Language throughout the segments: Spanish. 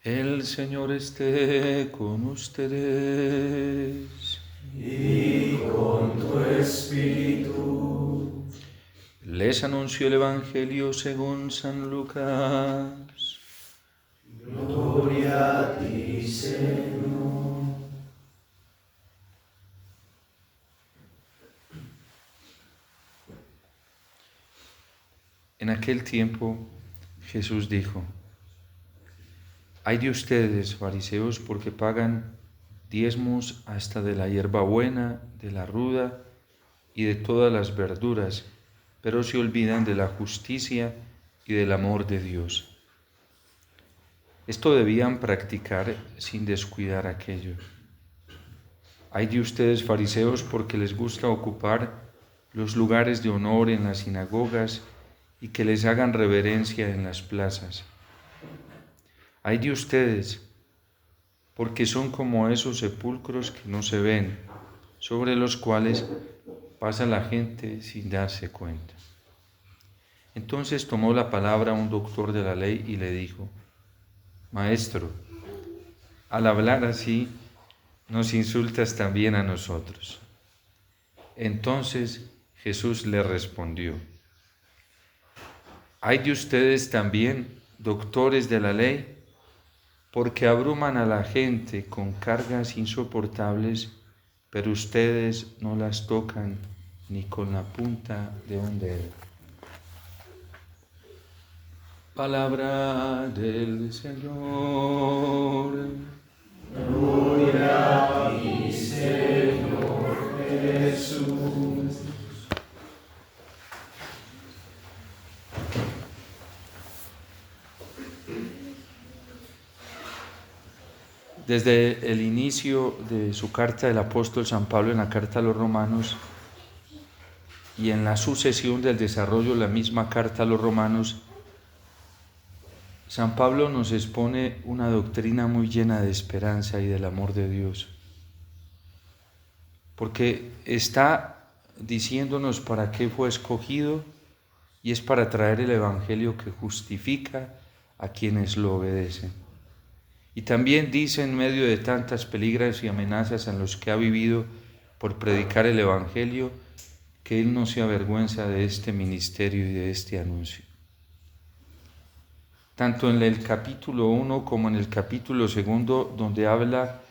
El Señor esté con ustedes. Y con tu espíritu. Les anuncio el Evangelio según San Lucas. Gloria a ti, Señor. En aquel tiempo Jesús dijo: Ay de ustedes, fariseos, porque pagan diezmos hasta de la hierbabuena, de la ruda y de todas las verduras, pero se olvidan de la justicia y del amor de Dios. Esto debían practicar sin descuidar aquello. Ay de ustedes, fariseos, porque les gusta ocupar los lugares de honor en las sinagogas y que les hagan reverencia en las plazas. Ay de ustedes, porque son como esos sepulcros que no se ven, sobre los cuales pasa la gente sin darse cuenta. Entonces tomó la palabra un doctor de la ley y le dijo: Maestro, al hablar así, nos insultas también a nosotros. Entonces Jesús le respondió: Ay de ustedes también, doctores de la ley, porque abruman a la gente con cargas insoportables, pero ustedes no las tocan ni con la punta de un dedo. Palabra del Señor. Gloria a ti, Señor Jesús. Desde el inicio de su carta del apóstol San Pablo en la carta a los romanos y en la sucesión del desarrollo de la misma carta a los romanos, San Pablo nos expone una doctrina muy llena de esperanza y del amor de Dios, porque está diciéndonos para qué fue escogido y es para traer el Evangelio que justifica a quienes lo obedecen. Y también dice, en medio de tantas peligros y amenazas en los que ha vivido por predicar el Evangelio, que Él no se avergüenza de este ministerio y de este anuncio. Tanto en el capítulo 1 como en el capítulo 2, donde habla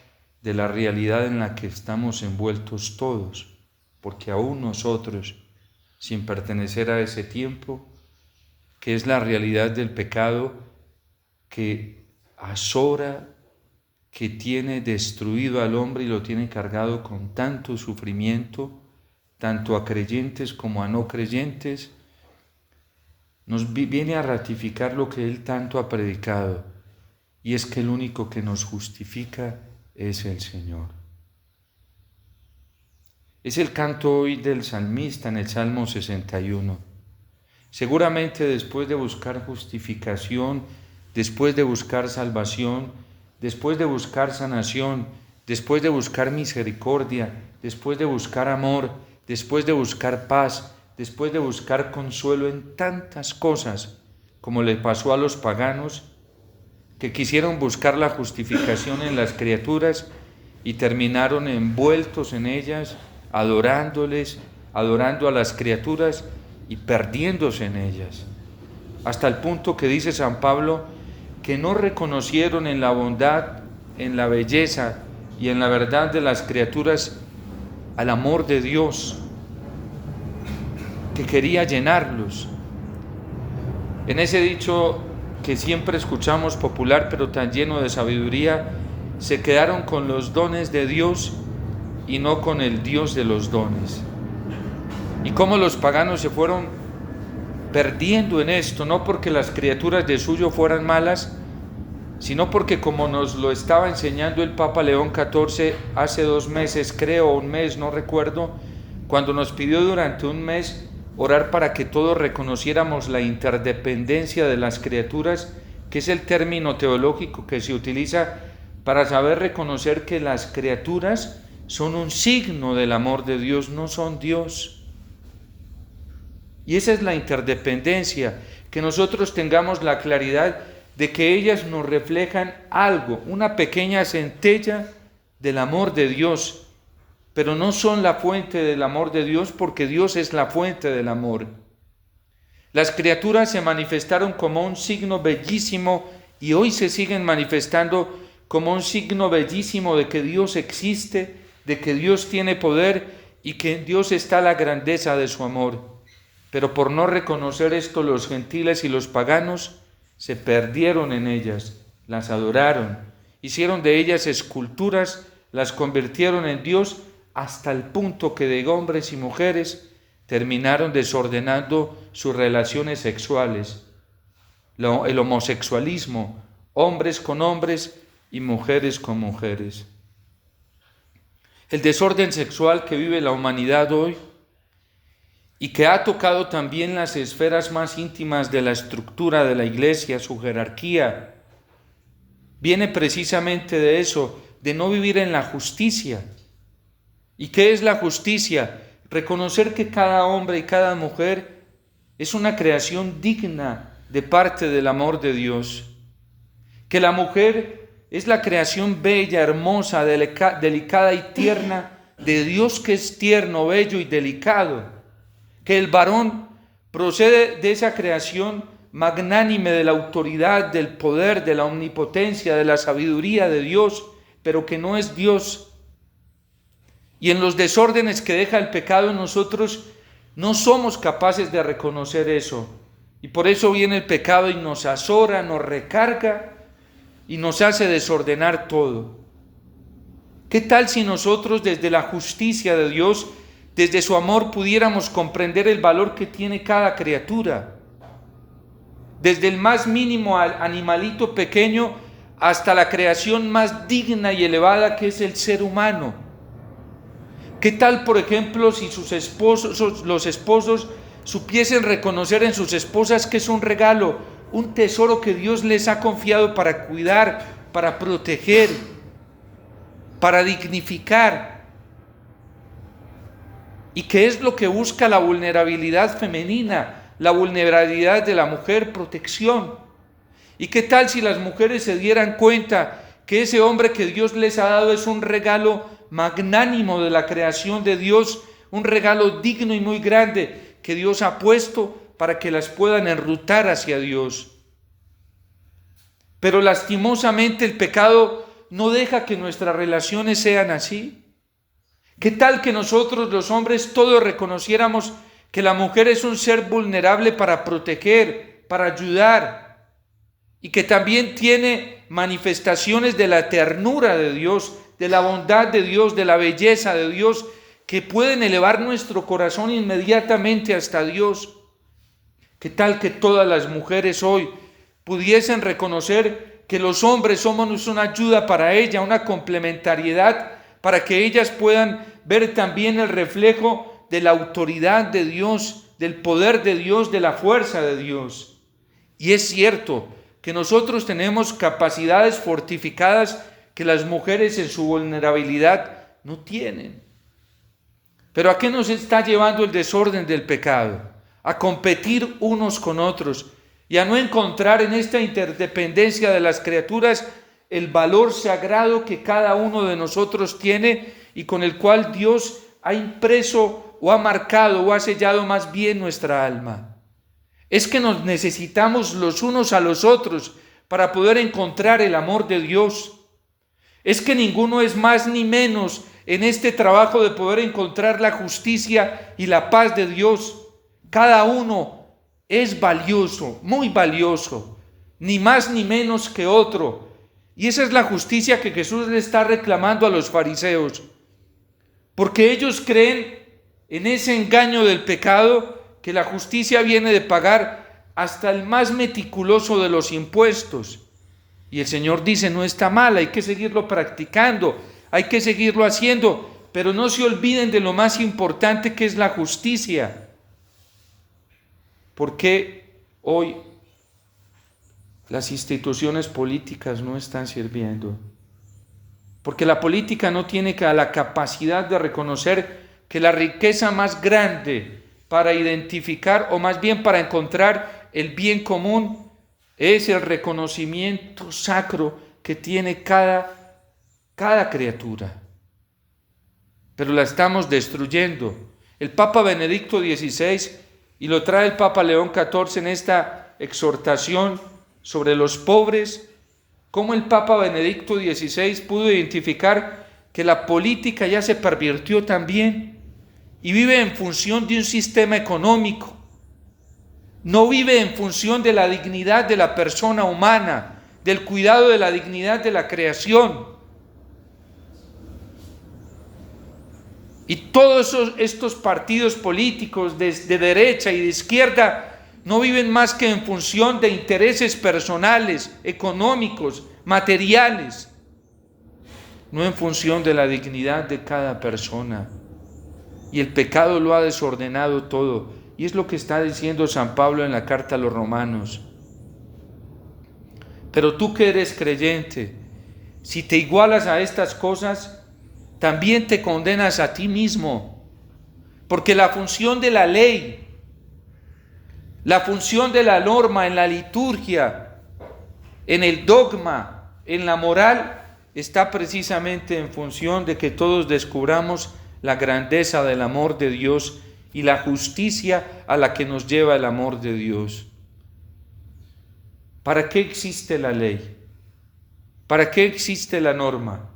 de la realidad en la que estamos envueltos todos, porque aún nosotros, sin pertenecer a ese tiempo, que es la realidad del pecado que azora, que tiene destruido al hombre y lo tiene cargado con tanto sufrimiento, tanto a creyentes como a no creyentes, nos viene a ratificar lo que Él tanto ha predicado, y es que el único que nos justifica es el Señor. Es el canto hoy del salmista en el Salmo 61. Seguramente después de buscar justificación, después de buscar salvación, después de buscar sanación, después de buscar misericordia, después de buscar amor, después de buscar paz, después de buscar consuelo en tantas cosas, como le pasó a los paganos, que quisieron buscar la justificación en las criaturas y terminaron envueltos en ellas, adorando a las criaturas y perdiéndose en ellas, hasta el punto que dice San Pablo que no reconocieron en la bondad, en la belleza y en la verdad de las criaturas al amor de Dios que quería llenarlos. En ese dicho que siempre escuchamos popular pero tan lleno de sabiduría, se quedaron con los dones de Dios y no con el Dios de los dones. Y cómo los paganos se fueron perdiendo en esto, no porque las criaturas de suyo fueran malas, sino porque, como nos lo estaba enseñando el Papa León XIV hace 2 meses, creo, 1 mes, no recuerdo, cuando nos pidió durante 1 mes orar para que todos reconociéramos la interdependencia de las criaturas, que es el término teológico que se utiliza para saber reconocer que las criaturas son un signo del amor de Dios, no son Dios. Y esa es la interdependencia, que nosotros tengamos la claridad de que ellas nos reflejan algo, una pequeña centella del amor de Dios, pero no son la fuente del amor de Dios, porque Dios es la fuente del amor. Las criaturas se manifestaron como un signo bellísimo y hoy se siguen manifestando como un signo bellísimo de que Dios existe, de que Dios tiene poder y que en Dios está la grandeza de su amor. Pero por no reconocer esto, los gentiles y los paganos se perdieron en ellas, las adoraron, hicieron de ellas esculturas, las convirtieron en Dios, hasta el punto que de hombres y mujeres terminaron desordenando sus relaciones sexuales. El homosexualismo, hombres con hombres y mujeres con mujeres. El desorden sexual que vive la humanidad hoy y que ha tocado también las esferas más íntimas de la estructura de la Iglesia, su jerarquía, viene precisamente de eso, de no vivir en la justicia. ¿Y qué es la justicia? Reconocer que cada hombre y cada mujer es una creación digna de parte del amor de Dios. Que la mujer es la creación bella, hermosa, delicada y tierna de Dios, que es tierno, bello y delicado. Que el varón procede de esa creación magnánime de la autoridad, del poder, de la omnipotencia, de la sabiduría de Dios, pero que no es Dios. Y en los desórdenes que deja el pecado, nosotros no somos capaces de reconocer eso. Y por eso viene el pecado y nos azora, nos recarga y nos hace desordenar todo. ¿Qué tal si nosotros desde la justicia de Dios, desde su amor, pudiéramos comprender el valor que tiene cada criatura? Desde el más mínimo animalito pequeño hasta la creación más digna y elevada que es el ser humano. ¿Qué tal, por ejemplo, si los esposos supiesen reconocer en sus esposas que es un regalo, un tesoro que Dios les ha confiado para cuidar, para proteger, para dignificar? ¿Y qué es lo que busca la vulnerabilidad femenina, la vulnerabilidad de la mujer? Protección. ¿Y qué tal si las mujeres se dieran cuenta que ese hombre que Dios les ha dado es un regalo magnánimo de la creación de Dios, un regalo digno y muy grande que Dios ha puesto para que las puedan enrutar hacia Dios? Pero lastimosamente el pecado no deja que nuestras relaciones sean así. ¿Qué tal que nosotros los hombres todos reconociéramos que la mujer es un ser vulnerable para proteger, para ayudar, y que también tiene manifestaciones de la ternura de Dios, de la bondad de Dios, de la belleza de Dios, que pueden elevar nuestro corazón inmediatamente hasta Dios? ¿Qué tal que todas las mujeres hoy pudiesen reconocer que los hombres somos una ayuda para ella, una complementariedad, para que ellas puedan ver también el reflejo de la autoridad de Dios, del poder de Dios, de la fuerza de Dios? Y es cierto que nosotros tenemos capacidades fortificadas que las mujeres en su vulnerabilidad no tienen. Pero ¿a qué nos está llevando el desorden del pecado? A competir unos con otros y a no encontrar en esta interdependencia de las criaturas el valor sagrado que cada uno de nosotros tiene y con el cual Dios ha impreso o ha marcado o ha sellado más bien nuestra alma. Es que nos necesitamos los unos a los otros para poder encontrar el amor de Dios. Es que ninguno es más ni menos en este trabajo de poder encontrar la justicia y la paz de Dios. Cada uno es valioso, muy valioso, ni más ni menos que otro. Y esa es la justicia que Jesús le está reclamando a los fariseos, porque ellos creen en ese engaño del pecado que la justicia viene de pagar hasta el más meticuloso de los impuestos. Y el Señor dice, no está mal, hay que seguirlo practicando, hay que seguirlo haciendo, pero no se olviden de lo más importante, que es la justicia. ¿Por qué hoy las instituciones políticas no están sirviendo? Porque la política no tiene la capacidad de reconocer que la riqueza más grande para identificar, o más bien para encontrar el bien común, es el reconocimiento sacro que tiene cada criatura. Pero la estamos destruyendo. El Papa Benedicto XVI, y lo trae el Papa León XIV en esta exhortación sobre los pobres, cómo el Papa Benedicto XVI pudo identificar que la política ya se pervirtió también y vive en función de un sistema económico. No vive en función de la dignidad de la persona humana, del cuidado de la dignidad de la creación. Y todos estos partidos políticos de derecha y de izquierda no viven más que en función de intereses personales, económicos, materiales, no en función de la dignidad de cada persona. Y el pecado lo ha desordenado todo. Y es lo que está diciendo San Pablo en la carta a los Romanos. Pero tú que eres creyente, si te igualas a estas cosas, también te condenas a ti mismo. Porque la función de la ley, la función de la norma en la liturgia, en el dogma, en la moral, está precisamente en función de que todos descubramos la grandeza del amor de Dios y la justicia a la que nos lleva el amor de Dios. ¿Para qué existe la ley? ¿Para qué existe la norma?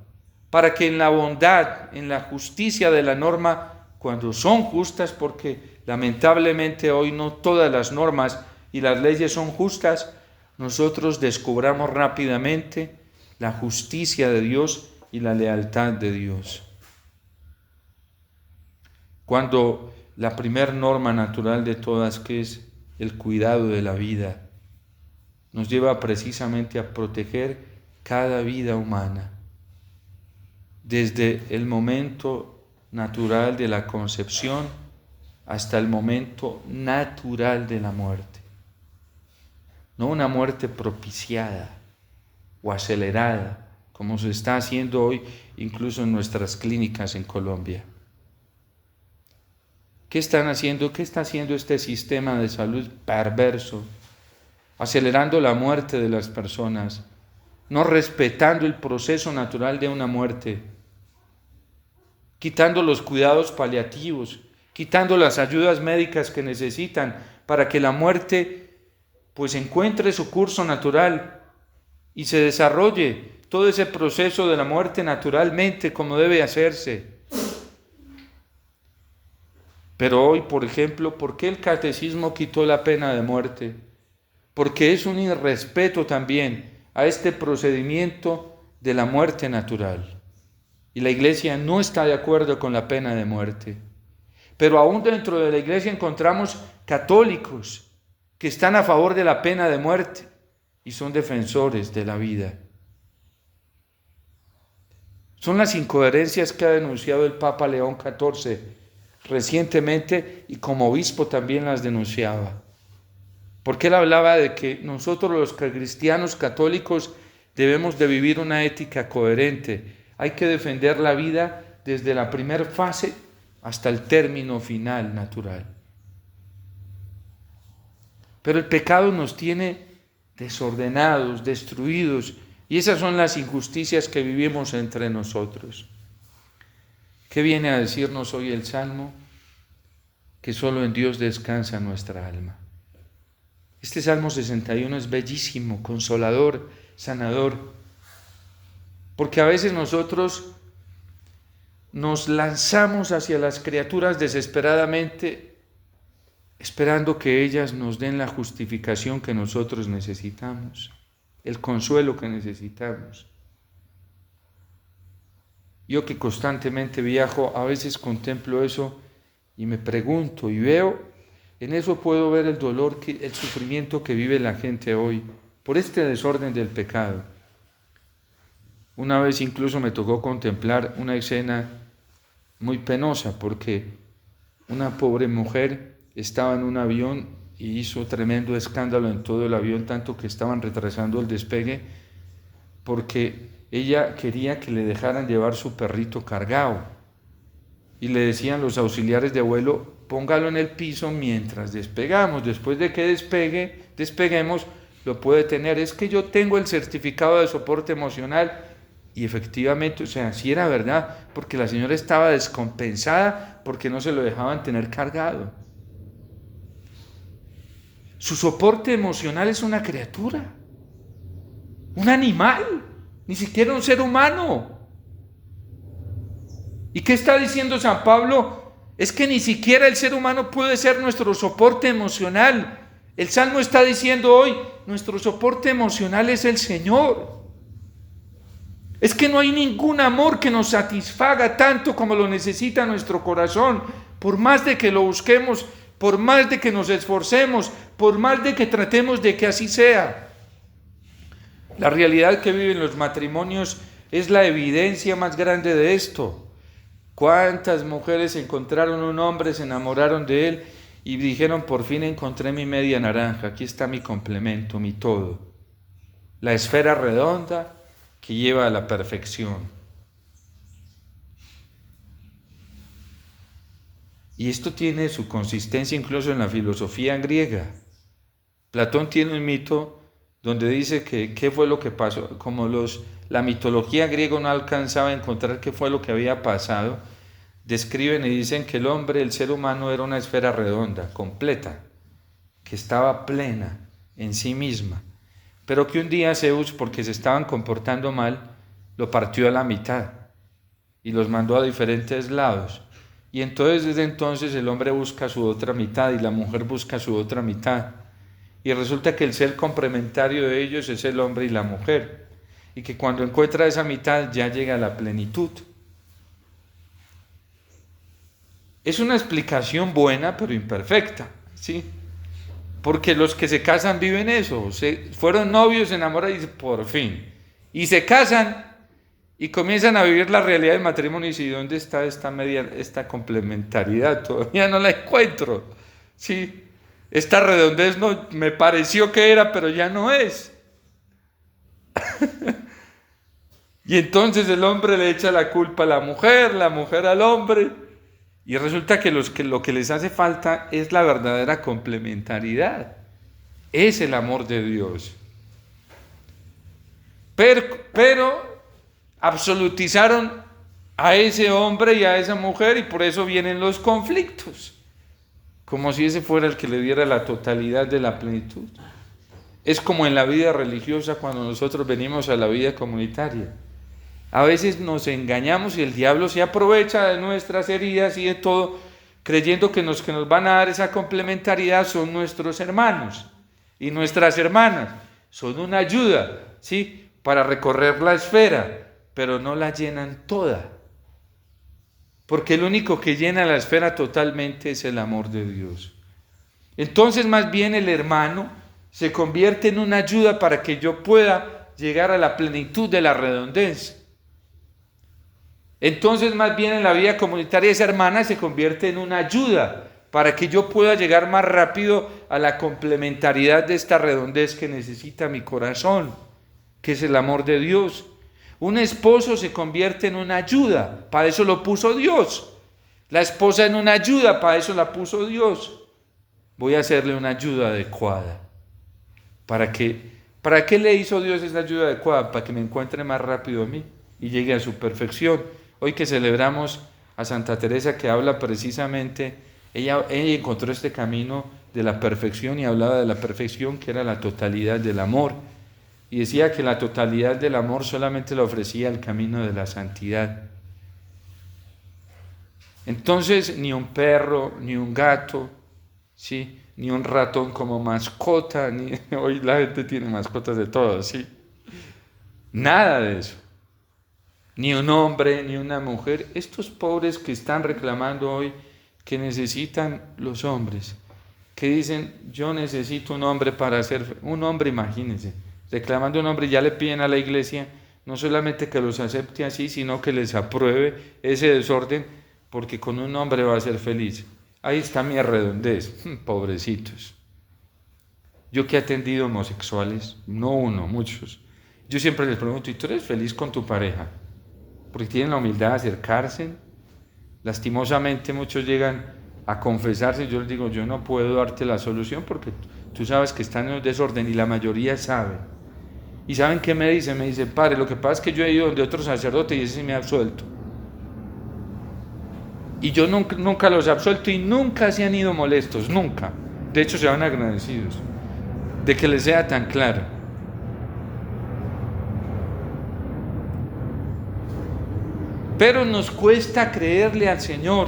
Para que en la bondad, en la justicia de la norma, cuando son justas, porque lamentablemente hoy no todas las normas y las leyes son justas, nosotros descubramos rápidamente la justicia de Dios y la lealtad de Dios. Cuando la primer norma natural de todas, que es el cuidado de la vida, nos lleva precisamente a proteger cada vida humana, desde el momento natural de la concepción hasta el momento natural de la muerte. No una muerte propiciada o acelerada, como se está haciendo hoy incluso en nuestras clínicas en Colombia. ¿Qué están haciendo? ¿Qué está haciendo este sistema de salud perverso? Acelerando la muerte de las personas, no respetando el proceso natural de una muerte, quitando los cuidados paliativos, quitando las ayudas médicas que necesitan para que la muerte pues encuentre su curso natural y se desarrolle todo ese proceso de la muerte naturalmente como debe hacerse. Pero hoy, por ejemplo, ¿por qué el catecismo quitó la pena de muerte? Porque es un irrespeto también a este procedimiento de la muerte natural. Y la Iglesia no está de acuerdo con la pena de muerte. Pero aún dentro de la Iglesia encontramos católicos que están a favor de la pena de muerte y son defensores de la vida. Son las incoherencias que ha denunciado el Papa León XIV recientemente y como obispo también las denunciaba. Porque él hablaba de que nosotros los cristianos católicos debemos de vivir una ética coherente. Hay que defender la vida desde la primera fase hasta el término final natural. Pero el pecado nos tiene desordenados, destruidos, y esas son las injusticias que vivimos entre nosotros. ¿Qué viene a decirnos hoy el Salmo? Que solo en Dios descansa nuestra alma. Este Salmo 61 es bellísimo, consolador, sanador, porque a veces nosotros nos lanzamos hacia las criaturas desesperadamente, esperando que ellas nos den la justificación que nosotros necesitamos, el consuelo que necesitamos. Yo que constantemente viajo, a veces contemplo eso y me pregunto y veo, en eso puedo ver el dolor, el sufrimiento que vive la gente hoy por este desorden del pecado. Una vez incluso me tocó contemplar una escena muy penosa porque una pobre mujer estaba en un avión y hizo tremendo escándalo en todo el avión, tanto que estaban retrasando el despegue porque ella quería que le dejaran llevar su perrito cargado y le decían los auxiliares de vuelo, póngalo en el piso mientras despegamos, después de que despeguemos, lo puede tener. Es que yo tengo el certificado de soporte emocional. Y efectivamente, o sea, sí era verdad, porque la señora estaba descompensada porque no se lo dejaban tener cargado. Su soporte emocional es una criatura, un animal, ni siquiera un ser humano. ¿Y qué está diciendo San Pablo? Es que ni siquiera el ser humano puede ser nuestro soporte emocional. El Salmo está diciendo hoy, nuestro soporte emocional es el Señor. Es que no hay ningún amor que nos satisfaga tanto como lo necesita nuestro corazón. Por más de que lo busquemos, por más de que nos esforcemos, por más de que tratemos de que así sea. La realidad que viven los matrimonios es la evidencia más grande de esto. ¿Cuántas mujeres encontraron un hombre, se enamoraron de él y dijeron, por fin encontré mi media naranja, aquí está mi complemento, mi todo? La esfera redonda que lleva a la perfección. Y esto tiene su consistencia incluso en la filosofía griega. Platón tiene un mito donde dice que qué fue lo que pasó. Como la mitología griega no alcanzaba a encontrar qué fue lo que había pasado, describen y dicen que el hombre, el ser humano, era una esfera redonda, completa, que estaba plena en sí misma, pero que un día Zeus, porque se estaban comportando mal, lo partió a la mitad y los mandó a diferentes lados. Y entonces desde entonces el hombre busca su otra mitad y la mujer busca su otra mitad. Y resulta que el ser complementario de ellos es el hombre y la mujer. Y que cuando encuentra esa mitad ya llega a la plenitud. Es una explicación buena pero imperfecta, ¿sí? Porque los que se casan viven eso. Fueron novios, se enamoran y por fin. Y se casan y comienzan a vivir la realidad del matrimonio y dicen, ¿dónde está esta complementariedad? Todavía no la encuentro. ¿Sí? Esta redondez no, me pareció que era, pero ya no es. Y entonces el hombre le echa la culpa a la mujer al hombre. Y resulta que lo que les hace falta es la verdadera complementariedad. Es el amor de Dios. Pero absolutizaron a ese hombre y a esa mujer y por eso vienen los conflictos. Como si ese fuera el que le diera la totalidad de la plenitud. Es como en la vida religiosa cuando nosotros venimos a la vida comunitaria. A veces nos engañamos y el diablo se aprovecha de nuestras heridas y de todo, creyendo que los que nos van a dar esa complementariedad son nuestros hermanos y nuestras hermanas. Son una ayuda, ¿sí?, para recorrer la esfera, pero no la llenan toda. Porque el único que llena la esfera totalmente es el amor de Dios. Entonces, más bien el hermano se convierte en una ayuda para que yo pueda llegar a la plenitud de la redondez. Entonces, más bien en la vida comunitaria esa hermana se convierte en una ayuda para que yo pueda llegar más rápido a la complementariedad de esta redondez que necesita mi corazón, que es el amor de Dios. Un esposo se convierte en una ayuda, para eso lo puso Dios. La esposa en una ayuda, para eso la puso Dios. Voy a hacerle una ayuda adecuada. ¿Para qué le hizo Dios esa ayuda adecuada? Para que me encuentre más rápido a mí y llegue a su perfección. Hoy que celebramos a Santa Teresa, que habla precisamente, ella encontró este camino de la perfección y hablaba de la perfección que era la totalidad del amor. Y decía que la totalidad del amor solamente lo ofrecía el camino de la santidad. Entonces, ni un perro, ni un gato, ¿sí?, ni un ratón como mascota, hoy la gente tiene mascotas de todo, ¿sí? Nada de eso. Ni un hombre, ni una mujer. Estos pobres que están reclamando hoy que necesitan los hombres, que dicen, yo necesito un hombre para ser, un hombre, imagínense, reclamando un hombre, ya le piden a la iglesia no solamente que los acepte así, sino que les apruebe ese desorden, porque con un hombre va a ser feliz. Ahí está mi redondez, pobrecitos. Yo que he atendido homosexuales, no uno, muchos, yo siempre les pregunto, ¿y tú eres feliz con tu pareja? Porque tienen la humildad de acercarse. Lastimosamente muchos llegan a confesarse, yo les digo, yo no puedo darte la solución porque tú sabes que están en un desorden y la mayoría sabe. ¿Y saben qué me dice? Me dice, padre, lo que pasa es que yo he ido donde otro sacerdote y ese sí me ha absuelto. Y yo nunca los he absuelto y nunca se han ido molestos, nunca. De hecho, se van agradecidos de que les sea tan claro. Pero nos cuesta creerle al Señor.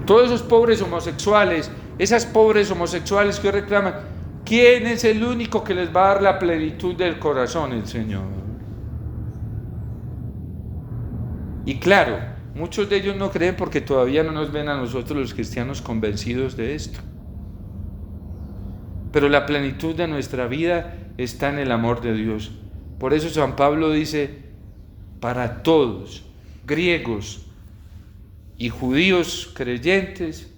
Todos esos pobres homosexuales, esas pobres homosexuales que hoy reclaman, ¿quién es el único que les va a dar la plenitud del corazón? El Señor. Y claro, muchos de ellos no creen porque todavía no nos ven a nosotros los cristianos convencidos de esto. Pero la plenitud de nuestra vida está en el amor de Dios. Por eso San Pablo dice, para todos, griegos y judíos creyentes,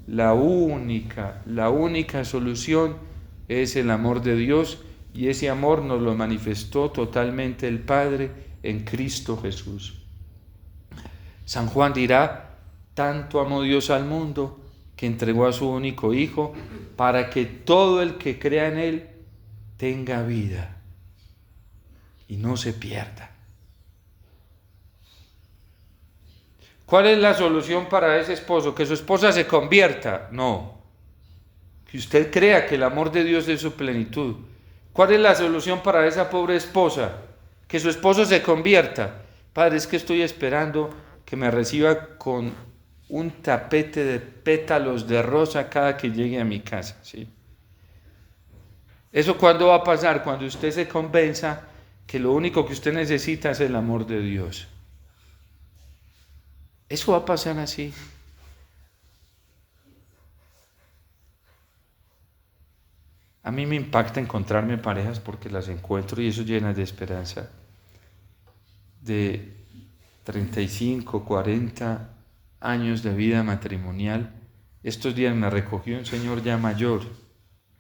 la única solución es el amor de Dios, y ese amor nos lo manifestó totalmente el Padre en Cristo Jesús. San Juan dirá, tanto amó Dios al mundo que entregó a su único Hijo para que todo el que crea en Él tenga vida y no se pierda. ¿Cuál es la solución para ese esposo? ¿Que su esposa se convierta? No. Que usted crea que el amor de Dios es su plenitud. ¿Cuál es la solución para esa pobre esposa? Que su esposo se convierta. Padre, es que estoy esperando que me reciba con un tapete de pétalos de rosa cada que llegue a mi casa, ¿sí? ¿Eso cuándo va a pasar? Cuando usted se convenza que lo único que usted necesita es el amor de Dios. Eso va a pasar así. A mí me impacta encontrarme parejas porque las encuentro y eso llena de esperanza. De 35, 40 años de vida matrimonial. Estos días me recogió un señor ya mayor,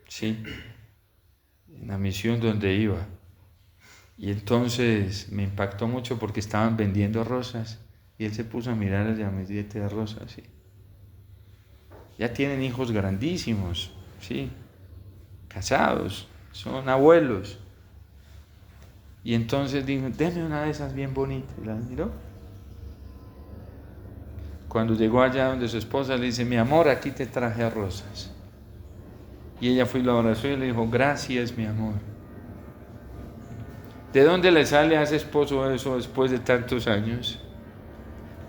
¿sí? En la misión donde iba. Y entonces me impactó mucho porque estaban vendiendo rosas. Y él se puso a mirar el ramillete de rosas, ¿sí? Ya tienen hijos grandísimos, ¿sí? Casados, son abuelos. Y entonces dijo, deme una de esas bien bonitas. Y la miró. Cuando llegó allá donde su esposa le dice, mi amor, aquí te traje rosas. Y ella fue y lo abrazó y le dijo, gracias, mi amor. ¿De dónde le sale a ese esposo eso después de tantos años?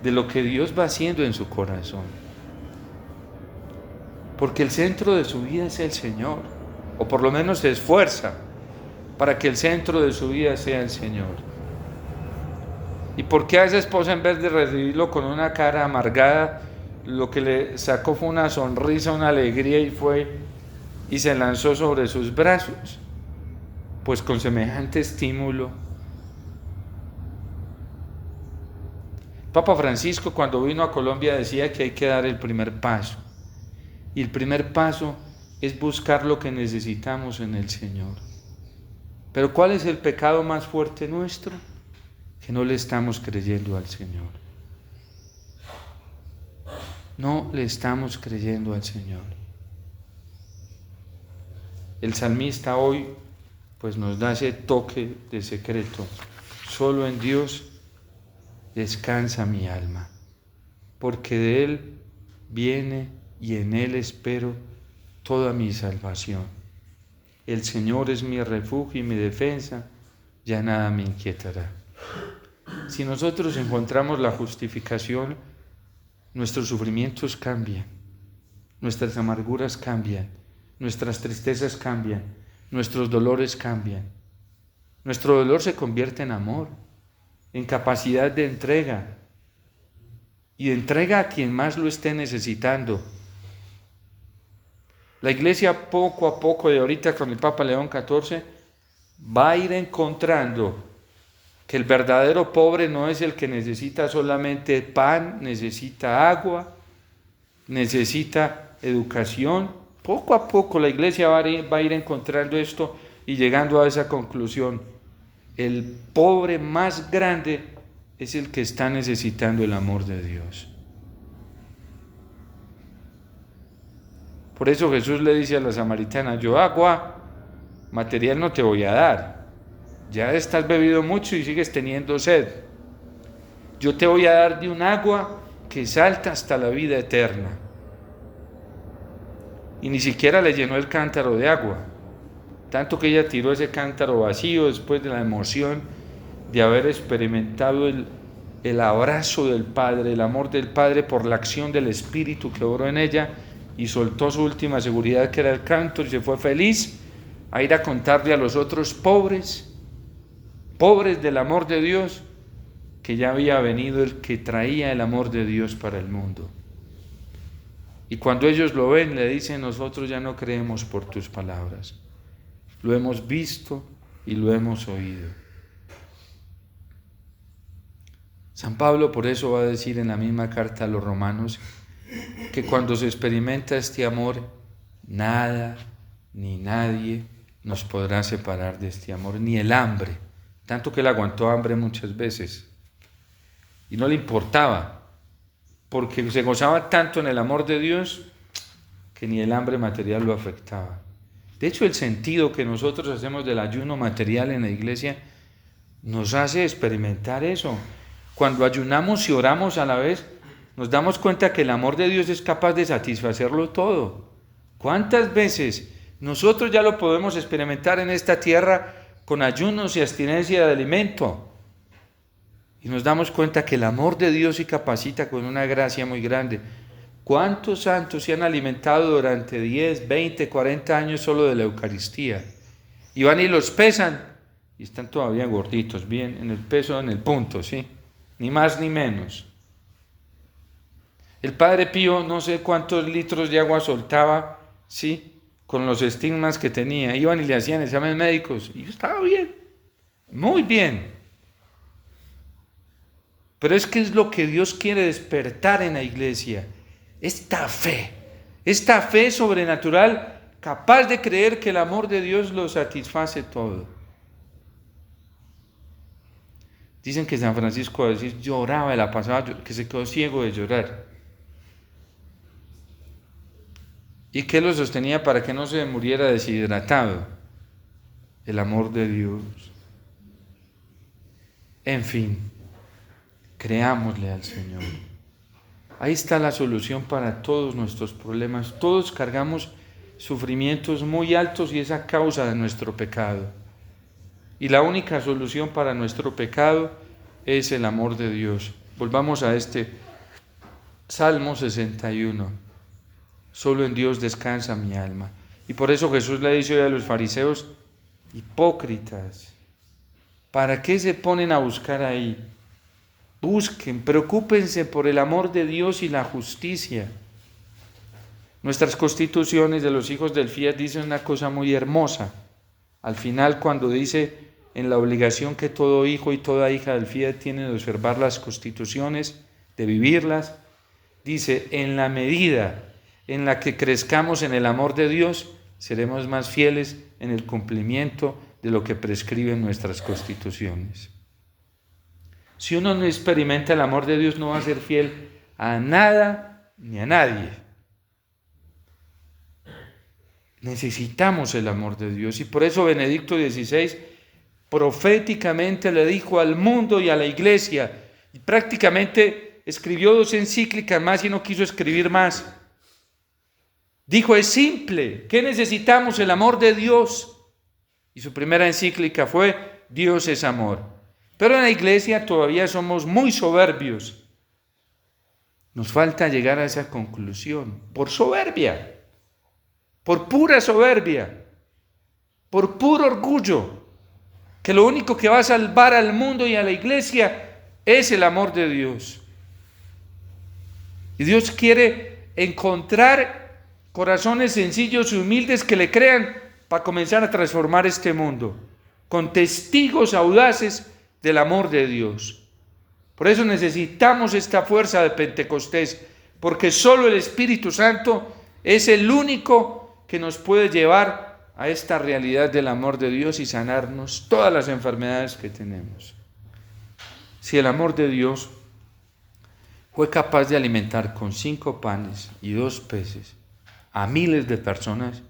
De lo que Dios va haciendo en su corazón. Porque el centro de su vida es el Señor, o por lo menos se esfuerza para que el centro de su vida sea el Señor. ¿Y por qué a esa esposa, en vez de recibirlo con una cara amargada, lo que le sacó fue una sonrisa, una alegría, y fue y se lanzó sobre sus brazos? Pues con semejante estímulo. Papa Francisco, cuando vino a Colombia, decía que hay que dar el primer paso. Y el primer paso es buscar lo que necesitamos en el Señor. Pero ¿cuál es el pecado más fuerte nuestro? Que no le estamos creyendo al Señor. No le estamos creyendo al Señor. El salmista hoy pues nos da ese toque de secreto. Solo en Dios descansa mi alma, porque de Él viene y en Él espero toda mi salvación. El Señor es mi refugio y mi defensa, ya nada me inquietará. Si nosotros encontramos la justificación, nuestros sufrimientos cambian, nuestras amarguras cambian, nuestras tristezas cambian, nuestros dolores cambian. Nuestro dolor se convierte en amor, en capacidad de entrega, y de entrega a quien más lo esté necesitando. La Iglesia poco a poco, de ahorita con el Papa León XIV, va a ir encontrando que el verdadero pobre no es el que necesita solamente pan, necesita agua, necesita educación. Poco a poco la Iglesia va a ir encontrando esto y llegando a esa conclusión. El pobre más grande es el que está necesitando el amor de Dios. Por eso Jesús le dice a la samaritana, yo agua material no te voy a dar. Ya estás bebido mucho y sigues teniendo sed. Yo te voy a dar de un agua que salta hasta la vida eterna. Y ni siquiera le llenó el cántaro de agua. Tanto que ella tiró ese cántaro vacío después de la emoción de haber experimentado el abrazo del Padre, el amor del Padre por la acción del Espíritu que obró en ella, y soltó su última seguridad, que era el cántaro, y se fue feliz a ir a contarle a los otros pobres del amor de Dios, que ya había venido el que traía el amor de Dios para el mundo. Y cuando ellos lo ven, le dicen, nosotros ya no creemos por tus palabras. Lo hemos visto y lo hemos oído. San Pablo por eso va a decir en la misma carta a los romanos que cuando se experimenta este amor, nada ni nadie nos podrá separar de este amor, ni el hambre. Tanto que él aguantó hambre muchas veces y no le importaba, porque se gozaba tanto en el amor de Dios que ni el hambre material lo afectaba. De hecho, el sentido que nosotros hacemos del ayuno material en la iglesia nos hace experimentar eso. Cuando ayunamos y oramos a la vez, nos damos cuenta que el amor de Dios es capaz de satisfacerlo todo. ¿Cuántas veces nosotros ya lo podemos experimentar en esta tierra con ayunos y abstinencia de alimento? Y nos damos cuenta que el amor de Dios se capacita con una gracia muy grande. ¿Cuántos santos se han alimentado durante 10, 20, 40 años solo de la Eucaristía? Y van y los pesan y están todavía gorditos, bien, en el peso, en el punto, ¿sí? Ni más ni menos. El Padre Pío no sé cuántos litros de agua soltaba, ¿sí? Con los estigmas que tenía. Iban y le hacían exámenes médicos y estaba bien, muy bien. Pero es que es lo que Dios quiere despertar en la iglesia. Esta fe sobrenatural, capaz de creer que el amor de Dios lo satisface todo. Dicen que San Francisco de Asís lloraba de la pasada, que se quedó ciego de llorar. ¿Y qué lo sostenía para que no se muriera deshidratado? El amor de Dios. En fin, creámosle al Señor. Ahí está la solución para todos nuestros problemas. Todos cargamos sufrimientos muy altos y es a causa de nuestro pecado. Y la única solución para nuestro pecado es el amor de Dios. Volvamos a este Salmo 61. Solo en Dios descansa mi alma. Y por eso Jesús le dice hoy a los fariseos, hipócritas, ¿para qué se ponen a buscar ahí? Busquen, preocúpense por el amor de Dios y la justicia. Nuestras constituciones de los hijos del Fiat dicen una cosa muy hermosa. Al final, cuando dice en la obligación que todo hijo y toda hija del Fiat tiene de observar las constituciones, de vivirlas, dice, en la medida en la que crezcamos en el amor de Dios, seremos más fieles en el cumplimiento de lo que prescriben nuestras constituciones. Si uno no experimenta el amor de Dios, no va a ser fiel a nada ni a nadie. Necesitamos el amor de Dios y por eso Benedicto XVI proféticamente le dijo al mundo y a la iglesia, y prácticamente escribió 2 encíclicas más y no quiso escribir más. Dijo, es simple, ¿qué necesitamos? El amor de Dios. Y su primera encíclica fue, Dios es amor. Pero en la iglesia todavía somos muy soberbios. Nos falta llegar a esa conclusión, por soberbia, por pura soberbia, por puro orgullo, que lo único que va a salvar al mundo y a la iglesia es el amor de Dios. Y Dios quiere encontrar corazones sencillos y humildes que le crean para comenzar a transformar este mundo, con testigos audaces del amor de Dios. Por eso necesitamos esta fuerza de Pentecostés, porque solo el Espíritu Santo es el único que nos puede llevar a esta realidad del amor de Dios y sanarnos todas las enfermedades que tenemos. Si el amor de Dios fue capaz de alimentar con 5 panes y 2 peces a miles de personas.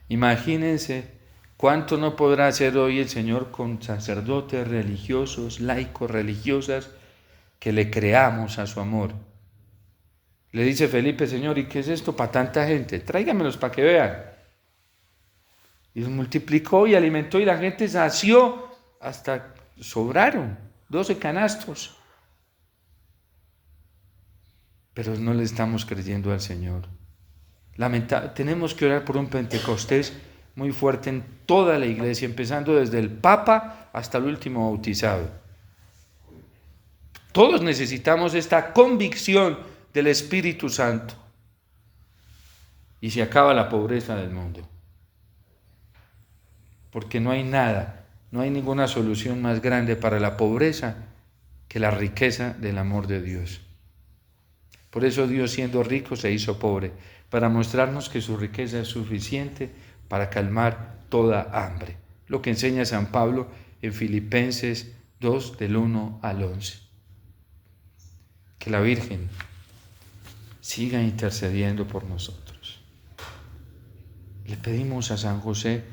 Imagínense cuánto no podrá hacer hoy el Señor con sacerdotes religiosos, laicos, religiosas, que le creamos a su amor. Le dice Felipe: Señor, ¿y qué es esto para tanta gente? Tráigamelos para que vean. Y los multiplicó y alimentó, y la gente sació hasta sobraron 12 canastos. Pero no le estamos creyendo al Señor. Tenemos que orar por un Pentecostés muy fuerte en toda la iglesia, empezando desde el Papa hasta el último bautizado. Todos necesitamos esta convicción del Espíritu Santo. Y se acaba la pobreza del mundo. Porque no hay nada, no hay ninguna solución más grande para la pobreza que la riqueza del amor de Dios. Por eso Dios, siendo rico, se hizo pobre, para mostrarnos que su riqueza es suficiente para calmar toda hambre. Lo que enseña San Pablo en Filipenses 2, del 1 al 11. Que la Virgen siga intercediendo por nosotros. Le pedimos a San José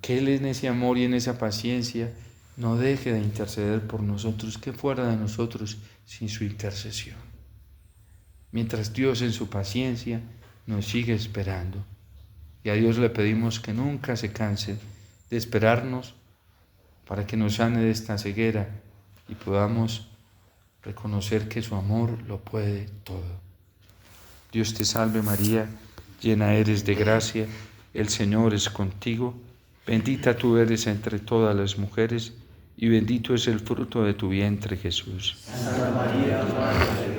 que Él en ese amor y en esa paciencia no deje de interceder por nosotros, que fuera de nosotros sin su intercesión. Mientras Dios en su paciencia nos sigue esperando. Y a Dios le pedimos que nunca se canse de esperarnos para que nos sane de esta ceguera y podamos reconocer que su amor lo puede todo. Dios te salve María, llena eres de gracia, el Señor es contigo, bendita tú eres entre todas las mujeres y bendito es el fruto de tu vientre Jesús. Santa María, Madre de